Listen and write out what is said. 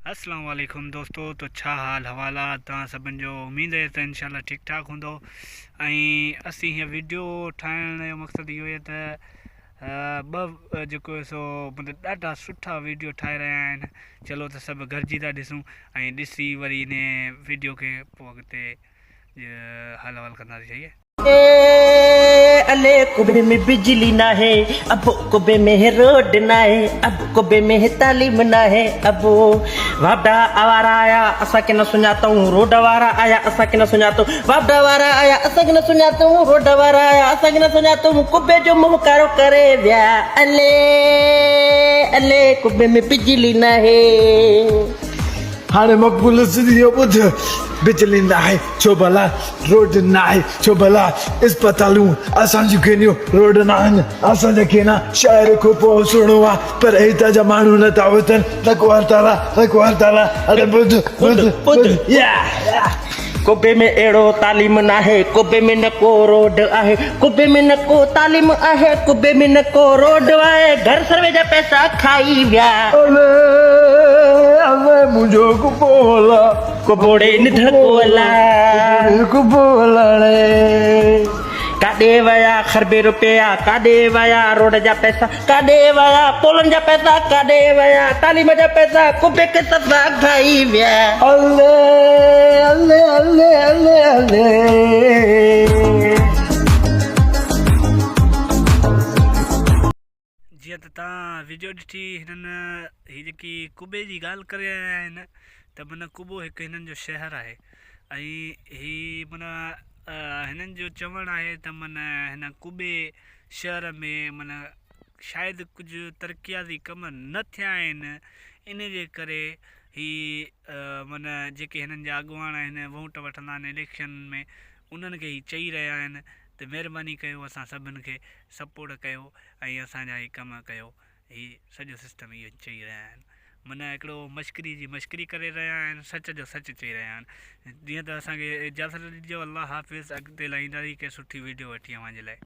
अस्सलाम वालेकुम दोस्तों। तो छा हाल हवाला तव्हां सभिनि जो। उम्मीद है त इंशाल्लाह ठीक ठाक हूंदो। ऐं असीं हीअ वीडियो ठाहिण जो मक़सदु इहो आहे त जेको सो मतिलबु ॾाढा सुठा वीडियो ठाहे रहिया आहिनि। चलो त सभु गॾिजी था ॾिसूं ऐं ॾिसी वरी इन वीडियो खे पोइ अॻिते हल हवाल कंदासीं। सही आहे। अले कुबे में बिजली ना है, अब कुबे में रोड ना है, अब कुबे में तालीम ना है। अब वापडा आवारा आया असा के न सुञाता हूँ, रोड वारा आया असा के न सुञाता हूँ, वापडा वारा आया असा के न सुञाता हूँ, रोड वारा आया असा के न सुञाता हूँ। कुबे जो मुंह कारो करे विया। अले अले कुबे में बिजली ना है। हाणे मक़बूल सिंधियो ॿुध, बिजली न आहे छो भला, रोड न आहे छो भला, इस्पतालूं असांजूं केनियूं रोड न आहिनि। असांखे न शहर खां पहुचणो आहे पर हितां जा माण्हू नथा उथनि। रखो हड़ताला अरे ॿुध ॿुध या कुबे में एड़ो तालीम ना है, कुबे में न को रोड आहे, कुबे में न को तालीम आहे, कुबे में न को रोड आहे। घर सर्वे जा पैसा खाई विया। अले अले मुंहिंजो कुबोला कुबोड़े निधड़ कोला कुबोला काॾे वया खरबे रुपया, काॾे वया रोड जा पैसा, काॾे वया पोलनि जा पैसा, काॾे वया तालीम जा पैसा। कुबे के सफ़ा खाई विया। अले अले अले अले अले जीअं त तव्हां वीडियो ॾिठी, हिननि हीअ जेकी कुबे जी ॻाल्हि करे रहिया आहिनि त माना कुबो हिकु हिननि जो शहरु आहे। ऐं हीअ माना हिननि जो चवणु आहे त माना हिन कुबे शहर में माना शायदि कुझु तरक़ियाती कम न थिया आहिनि। इन जे करे हीअ माना जेके हिननि जा अॻुवान आहिनि, वोट वठंदा आहिनि इलेक्शन में, उन्हनि खे हीअ चई रहिया आहिनि त महिरबानी कयो, असां सभिनि खे सपोर्ट कयो ऐं असांजा हीअ कम कयो। हीअ सॼो सिस्टम इहो चई रहिया आहिनि। माना हिकिड़ो मश्करी जी मश्करी करे रहिया आहिनि, सच जो सच चई रहिया आहिनि। जीअं त असांखे इजाज़त ॾिजो। अल्लाह हाफ़िज़। अॻिते लाहींदासीं के सुठी वीडियो वठी अव्हांजे लाइ।